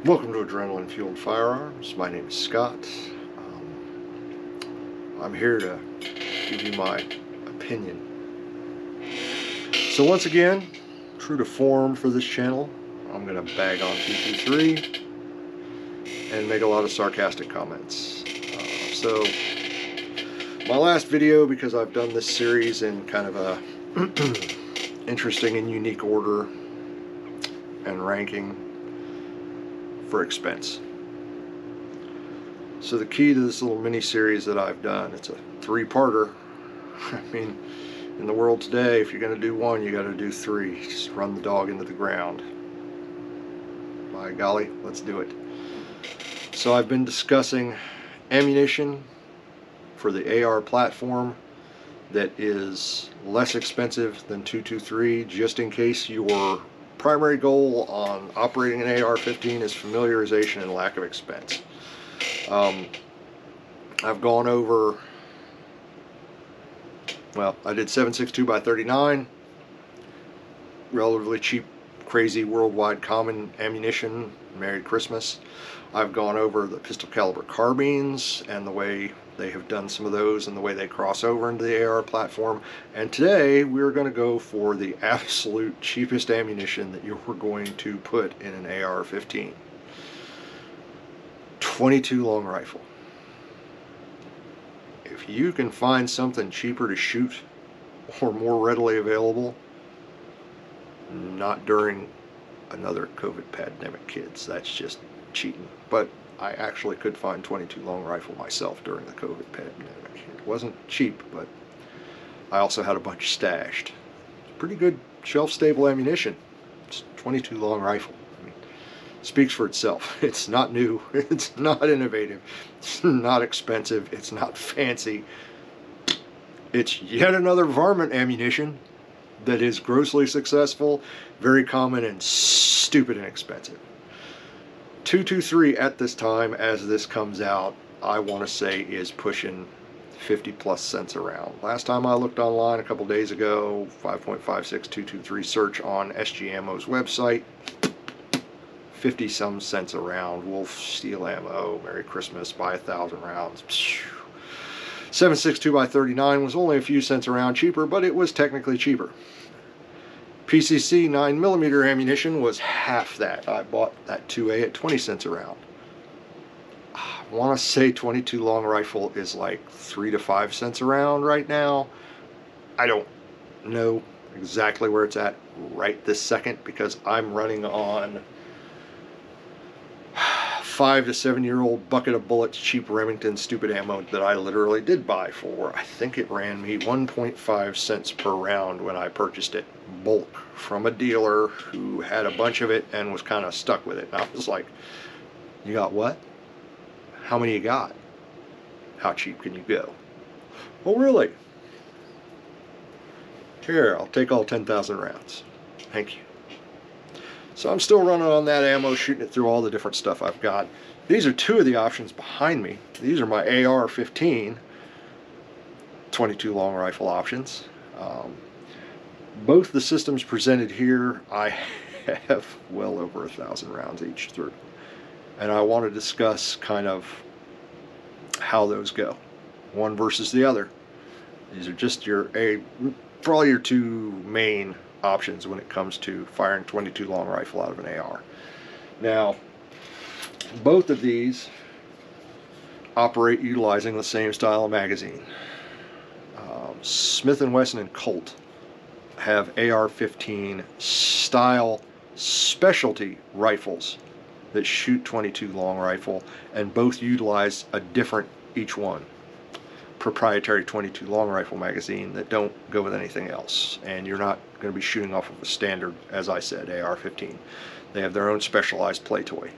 Welcome to Adrenaline Fueled Firearms. My name is Scott. I'm here to give you my opinion. So once again, true to form for this channel, I'm going to bag on pt3 and make a lot of sarcastic comments. So my last video, because I've done this series in kind of a interesting and unique order and ranking for expense. So the key to this little mini series that I've done, it's a three-parter. I mean, in the world today, if you're going to do one, you got to do three. Just run the dog into the ground. By golly, let's do it. So I've been discussing ammunition for the AR platform that is less expensive than 223, just in case your primary goal on operating an AR-15 is familiarization and lack of expense. I've gone over, well, I did 7.62x39, relatively cheap, crazy, worldwide common ammunition, Merry Christmas. I've gone over the pistol caliber carbines and the way they have done some of those and the way they cross over into the AR platform. And today we're going to go for the absolute cheapest ammunition that you're going to put in an AR-15. 22 long rifle. If you can find something cheaper to shoot or more readily available, not during another COVID pandemic, kids, that's just cheating. But I actually could find 22 long rifle myself during the COVID pandemic. It wasn't cheap, but I also had a bunch stashed. It's pretty good shelf-stable ammunition. It's 22 long rifle. I mean, speaks for itself. It's not new. It's not innovative. It's not expensive. It's not fancy. It's yet another varmint ammunition that is grossly successful, very common, and stupid inexpensive. 223 at this time, as this comes out, I want to say is pushing 50 plus cents around. Last time I looked online a couple days ago, 5.56 223 search on SG Ammo's website, 50 some cents around. Wolf steel ammo, Merry Christmas, buy 1,000 rounds. 7.62x39 was only a few cents around cheaper, but it was technically cheaper. PCC 9mm ammunition was half that. I bought that 2A at 20 cents a round. I want to say 22 long rifle is like 3 to 5 cents a round right now. I don't know exactly where it's at right this second because I'm running on 5 to 7 year old bucket of bullets, cheap Remington stupid ammo that I literally did buy for, I think it ran me 1.5 cents per round when I purchased it bulk from a dealer who had a bunch of it and was kind of stuck with it. And I was like, you got what? How many you got? How cheap can you go? Oh, really? Here, I'll take all 10,000 rounds. Thank you. So I'm still running on that ammo, shooting it through all the different stuff I've got. These are two of the options behind me. These are my AR-15 22 long rifle options. Both the systems presented here, I have well over 1,000 rounds each through. And I want to discuss kind of how those go, one versus the other. These are just probably your two main options when it comes to firing 22 long rifle out of an AR. Now, both of these operate utilizing the same style of magazine. Smith & Wesson and Colt have AR-15 style specialty rifles that shoot 22 long rifle, and both utilize a different, each one, proprietary 22 long rifle magazine that don't go with anything else. And you're not going to be shooting off of a standard, as I said, AR-15. They have their own specialized play toy.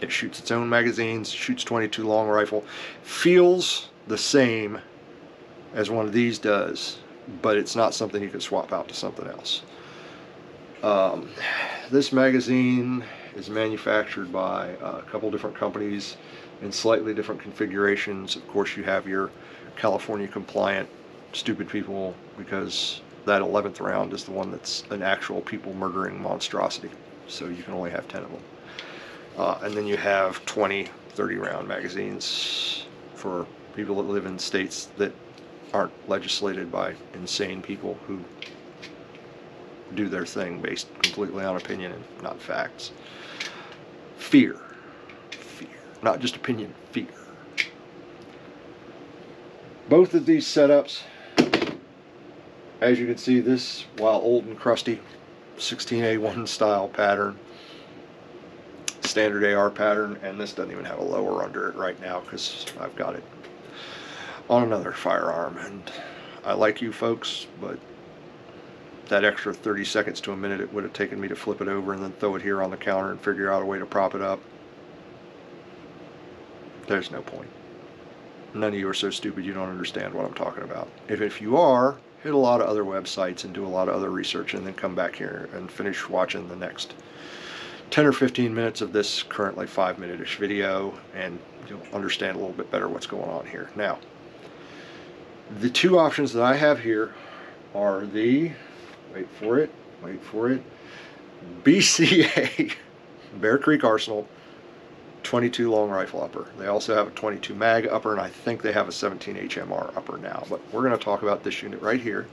It shoots its own magazines, shoots 22 long rifle, feels the same as one of these does, but it's not something you can swap out to something else. This magazine is manufactured by a couple different companies in slightly different configurations. Of course, you have your California compliant stupid people, because that 11th round is the one that's an actual people murdering monstrosity, so you can only have 10 of them. And then you have 20, 30 round magazines for people that live in states that aren't legislated by insane people who do their thing based completely on opinion and not facts. Fear. Fear. Not just opinion, fear. Both of these setups, as you can see, this, while old and crusty, 16A1 style pattern, standard AR pattern, and this doesn't even have a lower under it right now because I've got it on another firearm. And I like you folks, but that extra 30 seconds to a minute it would have taken me to flip it over and then throw it here on the counter and figure out a way to prop it up, there's no point. None of you are so stupid you don't understand what I'm talking about. If you are, hit a lot of other websites and do a lot of other research and then come back here and finish watching the next 10 or 15 minutes of this currently 5-minute-ish video, and you'll understand a little bit better what's going on here. Now, the two options that I have here are the, wait for it, BCA, Bear Creek Arsenal 22 long rifle upper. They also have a 22 mag upper, and I think they have a 17 HMR upper now. But we're going to talk about this unit right here,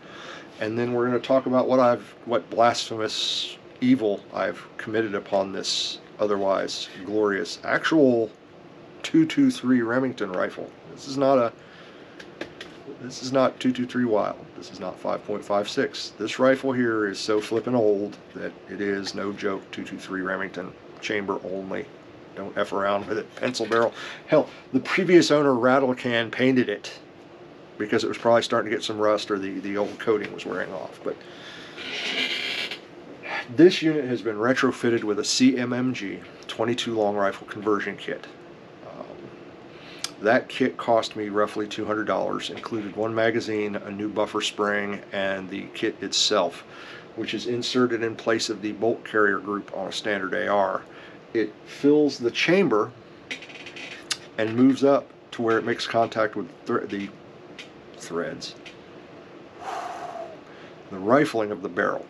and then we're going to talk about what blasphemous evil I've committed upon this otherwise glorious actual 223 Remington rifle. This is not 223 Wild. This is not 5.56. This rifle here is so flippin' old that it is no joke 223 Remington, chamber only. Don't F around with it. Pencil barrel. Hell, the previous owner rattle can painted it because it was probably starting to get some rust, or the old coating was wearing off. But this unit has been retrofitted with a CMMG 22 long rifle conversion kit. That kit cost me roughly $200, included one magazine, a new buffer spring, and the kit itself, which is inserted in place of the bolt carrier group on a standard AR. It fills the chamber and moves up to where it makes contact with the threads, the rifling of the barrel.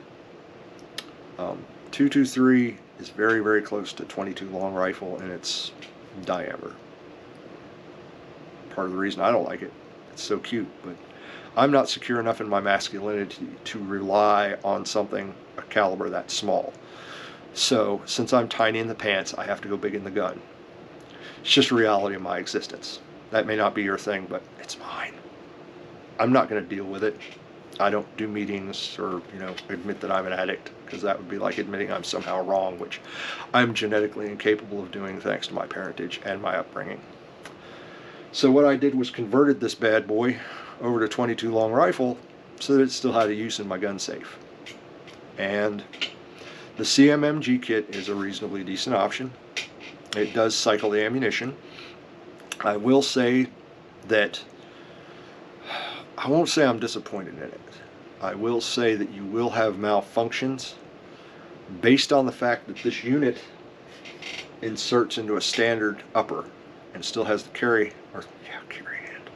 223 is very, very close to 22 long rifle in its diameter. Part of the reason I don't like it. It's so cute, but I'm not secure enough in my masculinity to rely on something a caliber that small. So since I'm tiny in the pants, I have to go big in the gun. It's just a reality of my existence. That may not be your thing, but it's mine. I'm not going to deal with it. I don't do meetings or, admit that I'm an addict, because that would be like admitting I'm somehow wrong, which I'm genetically incapable of doing thanks to my parentage and my upbringing. So what I did was converted this bad boy over to 22 long rifle so that it still had a use in my gun safe. And the CMMG kit is a reasonably decent option. It does cycle the ammunition. I will say that I won't say I'm disappointed in it. I will say that you will have malfunctions based on the fact that this unit inserts into a standard upper and still has the carry handle.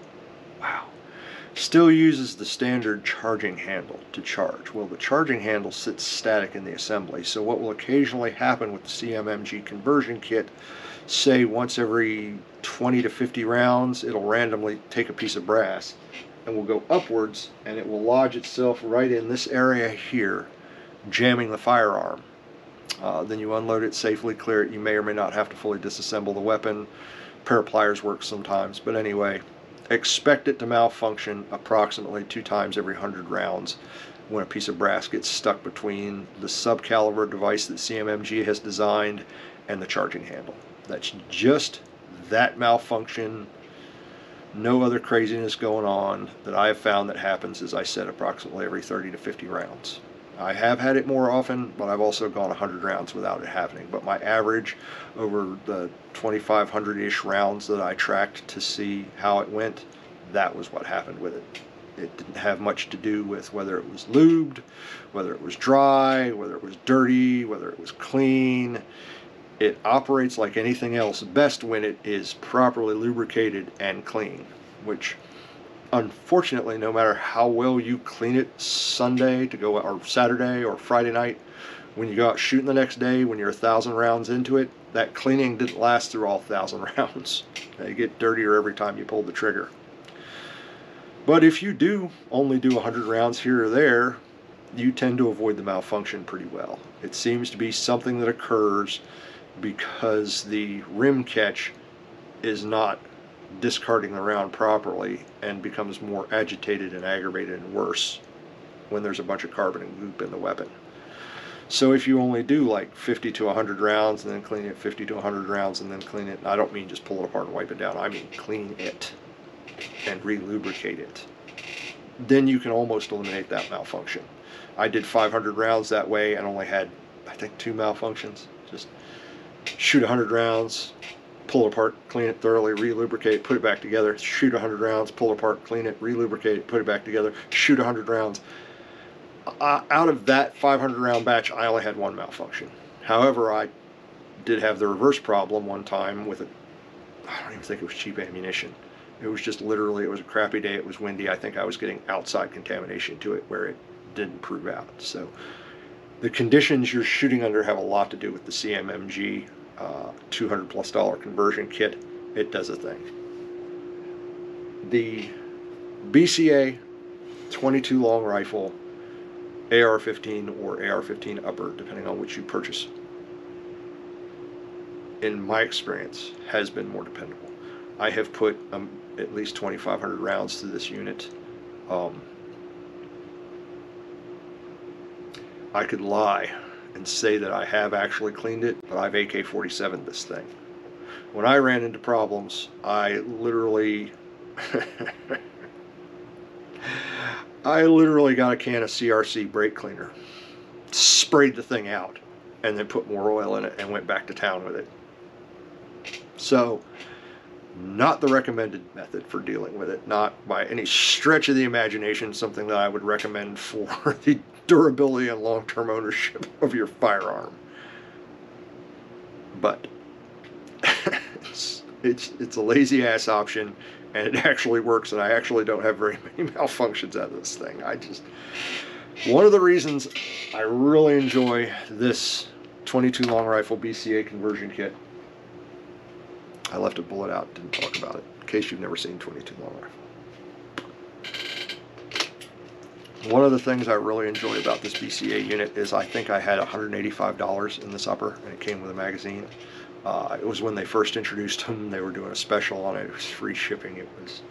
Wow. Still uses the standard charging handle to charge. Well, the charging handle sits static in the assembly, so what will occasionally happen with the CMMG conversion kit, say once every 20 to 50 rounds, it'll randomly take a piece of brass and will go upwards, and it will lodge itself right in this area here, jamming the firearm. Then you unload it safely, clear it. You may or may not have to fully disassemble the weapon. A pair of pliers works sometimes, but anyway, expect it to malfunction approximately 2 times every 100 rounds when a piece of brass gets stuck between the sub-caliber device that CMMG has designed and the charging handle. That's just that malfunction. No other craziness going on that I have found that happens, as I said, approximately every 30 to 50 rounds. I have had it more often, but I've also gone 100 rounds without it happening. But my average over the 2,500-ish rounds that I tracked to see how it went, that was what happened with it. It didn't have much to do with whether it was lubed, whether it was dry, whether it was dirty, whether it was clean. It operates like anything else best when it is properly lubricated and clean, which unfortunately, no matter how well you clean it Sunday to go, or Saturday or Friday night When you go out shooting the next day, when you're 1,000 rounds into it, that cleaning didn't last through all 1,000 rounds. You get dirtier every time you pull the trigger. But if you do only do 100 rounds here or there, you tend to avoid the malfunction pretty well. It seems to be something that occurs because the rim catch is not discarding the round properly and becomes more agitated and aggravated and worse when there's a bunch of carbon and goop in the weapon. So if you only do like 50 to 100 rounds and then clean it, 50 to 100 rounds and then clean it, I don't mean just pull it apart and wipe it down, I mean clean it and re-lubricate it, then you can almost eliminate that malfunction. I did 500 rounds that way and only had, I think, 2 malfunctions. Just shoot 100 rounds, pull it apart, clean it thoroughly, re-lubricate, put it back together, shoot 100 rounds, pull it apart, clean it, re-lubricate it, put it back together, shoot 100 rounds. Out of that 500 round batch, I only had 1 malfunction. However, I did have the reverse problem one time with I don't even think it was cheap ammunition. It was just literally, it was a crappy day, it was windy. I think I was getting outside contamination to it where it didn't prove out. So the conditions you're shooting under have a lot to do with the CMMG $200+ conversion kit. It does a thing. The BCA 22 long rifle, AR-15 or AR-15 upper, depending on which you purchase, in my experience, has been more dependable. I have put at least 2,500 rounds through this unit. I could lie and say that I have actually cleaned it, but I've AK-47'd this thing. When I ran into problems, I literally got a can of CRC brake cleaner, sprayed the thing out, and then put more oil in it and went back to town with it. So, not the recommended method for dealing with it, not by any stretch of the imagination something that I would recommend for the durability and long-term ownership of your firearm. But it's a lazy-ass option, and it actually works, and I actually don't have very many malfunctions out of this thing. One of the reasons I really enjoy this 22 long rifle BCA conversion kit, I left a bullet out, didn't talk about it, in case you've never seen 22 long rifle. One of the things I really enjoy about this BCA unit is I think I had $185 in this upper, and it came with a magazine. It was when they first introduced them. They were doing a special on it. It was free shipping. It was,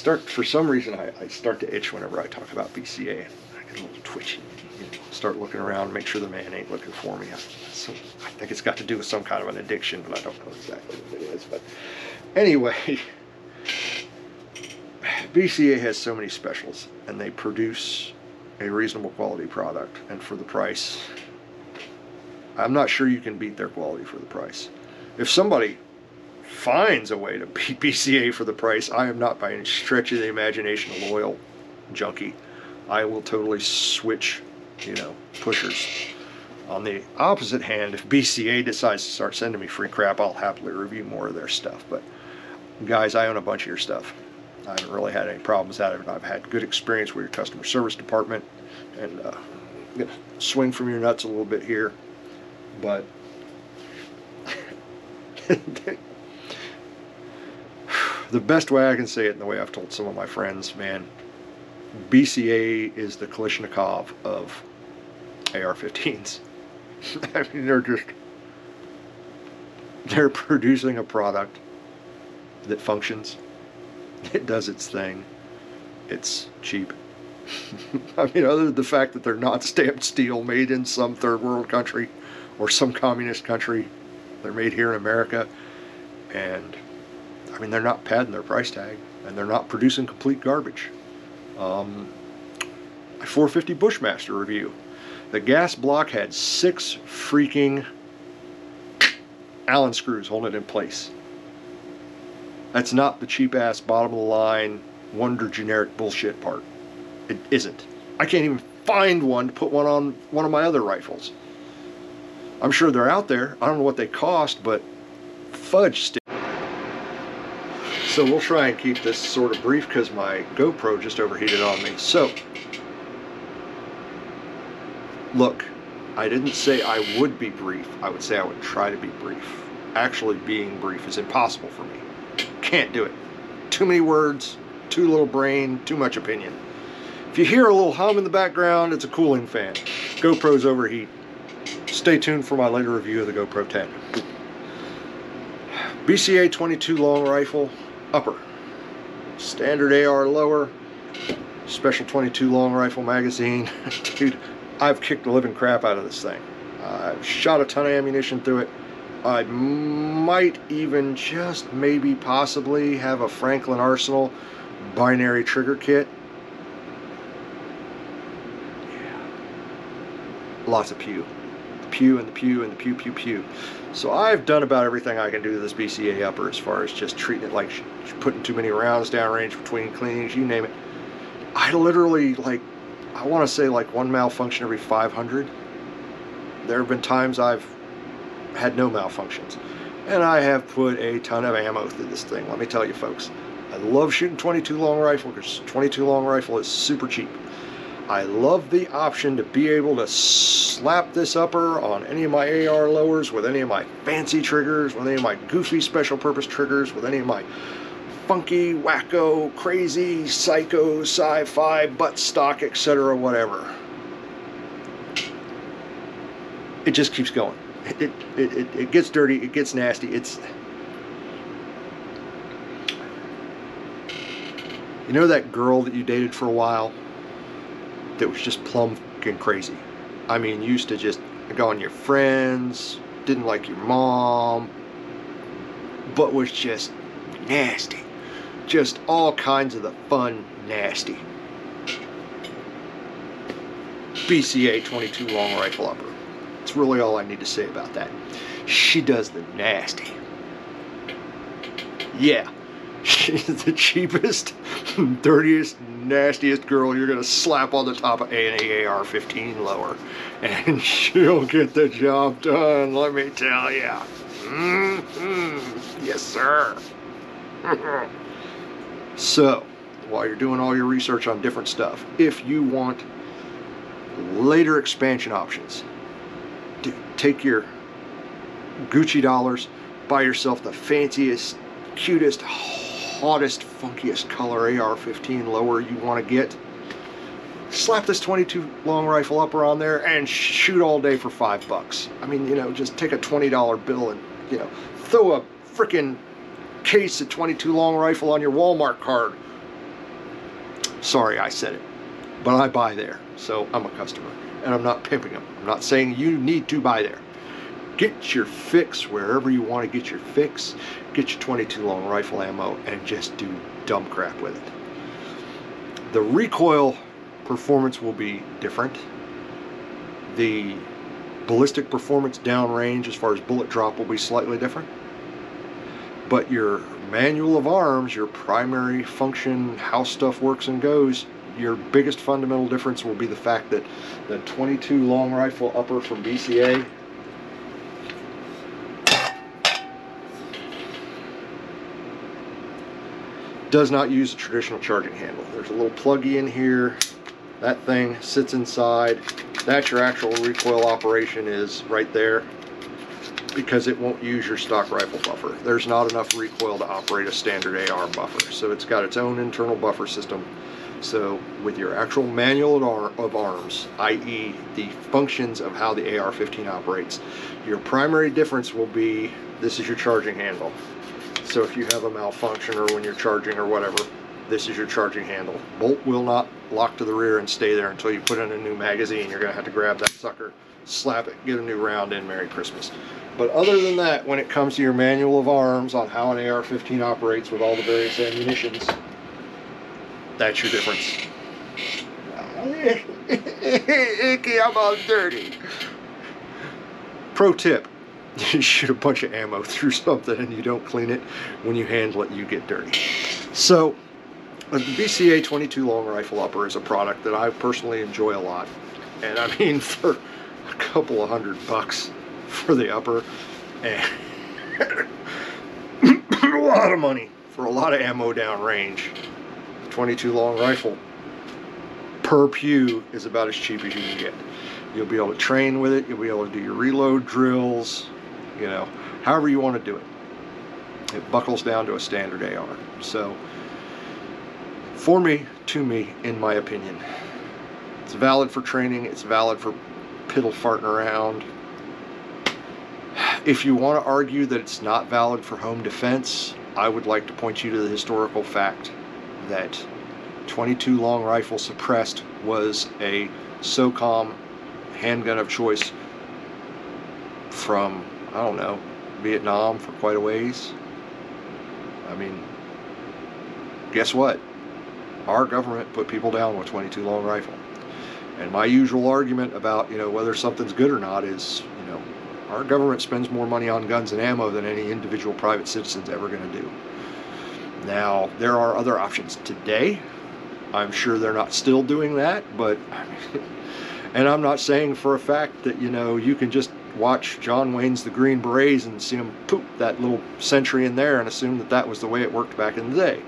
God, for some reason, I start to itch whenever I talk about BCA. I get a little twitchy. Start looking around, make sure the man ain't looking for me. So I think it's got to do with some kind of an addiction, but I don't know exactly what it is. But anyway, BCA has so many specials, and they produce a reasonable quality product, and for the price, I'm not sure you can beat their quality for the price. If somebody finds a way to beat BCA for the price, I am not by any stretch of the imagination a loyal junkie. I will totally switch, pushers. On the opposite hand, if BCA decides to start sending me free crap, I'll happily review more of their stuff. But guys, I own a bunch of your stuff. I haven't really had any problems out of it. I've had good experience with your customer service department, and I'm gonna swing from your nuts a little bit here, but the best way I can say it, and the way I've told some of my friends, man, BCA is the Kalashnikov of AR-15s. I mean, they're producing a product that functions. It does its thing. It's cheap. I mean, other than the fact that they're not stamped steel, made in some third world country or some communist country, they're made here in America, and I mean, they're not padding their price tag, and they're not producing complete garbage. A 450 Bushmaster review. The gas block had 6 freaking Allen screws holding it in place. That's not the cheap-ass, bottom-of-the-line, wonder generic bullshit part. It isn't. I can't even find one to put one on one of my other rifles. I'm sure they're out there. I don't know what they cost, but fudge stick. So we'll try and keep this sort of brief because my GoPro just overheated on me. So, Look, I didn't say I would be brief. I would say I would try to be brief. Actually being brief is impossible for me. Can't do it. Too many words, too little brain, too much opinion. If you hear a little hum in the background, it's a cooling fan. GoPros overheat. Stay tuned for my later review of the GoPro 10. BCA 22 long rifle, upper. Standard AR lower. Special 22 long rifle magazine. Dude, I've kicked the living crap out of this thing. I've shot a ton of ammunition through it. I might even just maybe possibly have a Franklin Arsenal binary trigger kit. Yeah. Lots of pew. The pew and the pew and the pew pew pew. So I've done about everything I can do to this BCA upper as far as just treating it like putting too many rounds downrange between cleanings, you name it. I literally, like, I want to say like one malfunction every 500. There have been times I've had no malfunctions. And I have put a ton of ammo through this thing, let me tell you folks. I love shooting 22 long rifle because 22 long rifle is super cheap. I love the option to be able to slap this upper on any of my AR lowers, with any of my fancy triggers, with any of my goofy special purpose triggers, with any of my funky, wacko, crazy, psycho, sci-fi, buttstock, etc., whatever. It just keeps going. It gets dirty, it gets nasty. It's, you know that girl that you dated for a while that was just plumb fucking crazy? I mean, used to just go on your friends, didn't like your mom, but was just nasty. Just all kinds of the fun nasty. BCA 22 long rifle upper. That's really all I need to say about that. She does the nasty. Yeah, she's the cheapest, dirtiest, nastiest girl you're gonna slap on the top of an AR-15 lower, and she'll get the job done, let me tell ya. Yes, sir. So, while you're doing all your research on different stuff, if you want later expansion options, take your Gucci dollars, buy yourself the fanciest, cutest, hottest, funkiest color AR-15 lower you want to get. Slap this 22 long rifle upper on there and shoot all day for $5. I mean, you know, just take a $20 bill and, you know, throw a freaking case of 22 long rifle on your Walmart card. Sorry I said it, but I buy there, so I'm a customer. And I'm not pimping them. I'm not saying you need to buy there. Get your fix wherever you want to get your fix. Get your 22 long rifle ammo and just do dumb crap with it. The recoil performance will be different. The ballistic performance downrange as far as bullet drop will be slightly different. But your manual of arms, your primary function, how stuff works and goes, your biggest fundamental difference will be the fact that the 22 long rifle upper from BCA does not use a traditional charging handle. There's a little pluggy in here. That thing sits inside. That's your actual recoil operation is right there, because it won't use your stock rifle buffer. There's not enough recoil to operate a standard AR buffer. So it's got its own internal buffer system. So with your actual manual of arms, i.e. the functions of how the AR-15 operates, your primary difference will be, this is your charging handle. So if you have a malfunction or when you're charging or whatever, this is your charging handle. Bolt will not lock to the rear and stay there until you put in a new magazine. You're gonna have to grab that sucker, slap it, get a new round in, Merry Christmas. But other than that, when it comes to your manual of arms on how an AR-15 operates with all the various ammunitions, that's your difference. Icky, I'm all dirty. Pro tip, you shoot a bunch of ammo through something and you don't clean it, when you handle it, you get dirty. So, the BCA 22 long rifle upper is a product that I personally enjoy a lot. And I mean, for a couple of $100 for the upper, and a lot of money for a lot of ammo down range. 22 long rifle, per pew is about as cheap as you can get. You'll be able to train with it. You'll be able to do your reload drills, you know, however you want to do it. It buckles down to a standard AR. So, for me, to me, in my opinion, it's valid for training. It's valid for piddle farting around. If you want to argue that it's not valid for home defense, I would like to point you to the historical fact that 22 long rifle suppressed was a SOCOM handgun of choice from, I don't know, Vietnam for quite a ways. I mean, guess what? Our government put people down with 22 long rifle. And my usual argument about, you know, whether something's good or not is, you know, our government spends more money on guns and ammo than any individual private citizen's ever going to do. Now, there are other options today. I'm sure they're not still doing that, but, and I'm not saying for a fact that, you know, you can just watch John Wayne's The Green Berets and see him poop that little sentry in there and assume that that was the way it worked back in the day.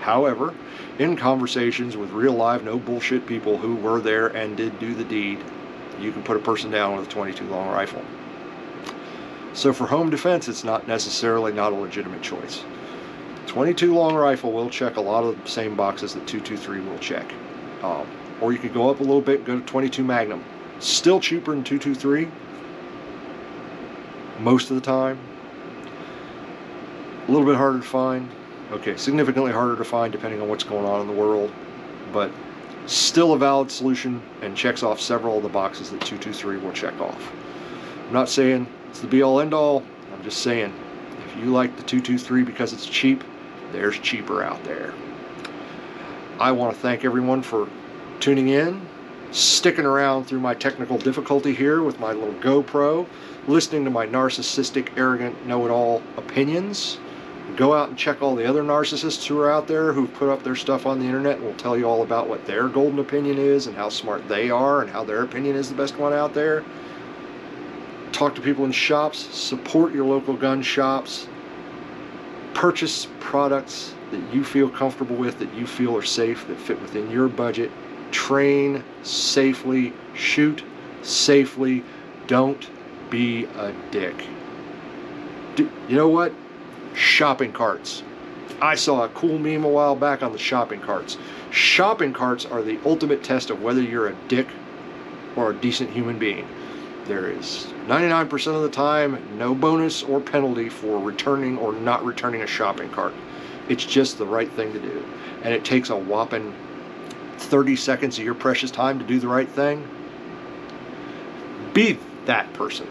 However, in conversations with real live, no bullshit people who were there and did do the deed, you can put a person down with a 22 long rifle. So for home defense, it's not necessarily not a legitimate choice. 22 long rifle will check a lot of the same boxes that 223 will check. Or you could go up a little bit and go to 22 Magnum. Still cheaper than 223 most of the time. A little bit harder to find. Okay, significantly harder to find depending on what's going on in the world, but still a valid solution and checks off several of the boxes that 223 will check off. I'm not saying it's the be-all end-all. I'm just saying if you like the 223 because it's cheap, there's cheaper out there. I want to thank everyone for tuning in, sticking around through my technical difficulty here with my little GoPro, listening to my narcissistic, arrogant, know-it-all opinions. Go out and check all the other narcissists who are out there who've put up their stuff on the internet and will tell you all about what their golden opinion is and how smart they are and how their opinion is the best one out there. Talk to people in shops, support your local gun shops, purchase products that you feel comfortable with, that you feel are safe, that fit within your budget. Train safely, shoot safely, don't be a dick. You know what? Shopping carts. I saw a cool meme a while back on the shopping carts. Shopping carts are the ultimate test of whether you're a dick or a decent human being. There is 99% of the time no bonus or penalty for returning or not returning a shopping cart. It's just the right thing to do. And it takes a whopping 30 seconds of your precious time to do the right thing. Be that person.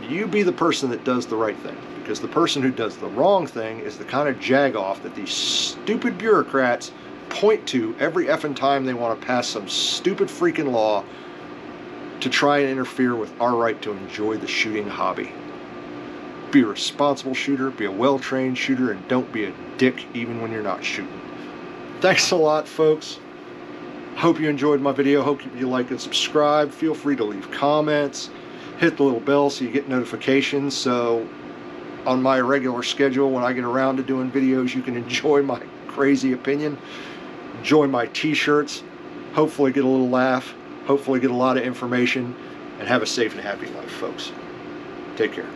You be the person that does the right thing. Because the person who does the wrong thing is the kind of jagoff that these stupid bureaucrats point to every effing time they want to pass some stupid freaking law to try and interfere with our right to enjoy the shooting hobby. Be a responsible shooter, be a well-trained shooter, and don't be a dick even when you're not shooting. Thanks a lot, folks. Hope you enjoyed my video. Hope you like and subscribe. Feel free to leave comments. Hit the little bell so you get notifications. So on my regular schedule, when I get around to doing videos, you can enjoy my crazy opinion. Enjoy my t-shirts. Hopefully get a little laugh. Hopefully get a lot of information. And have a safe and happy life, folks. Take care.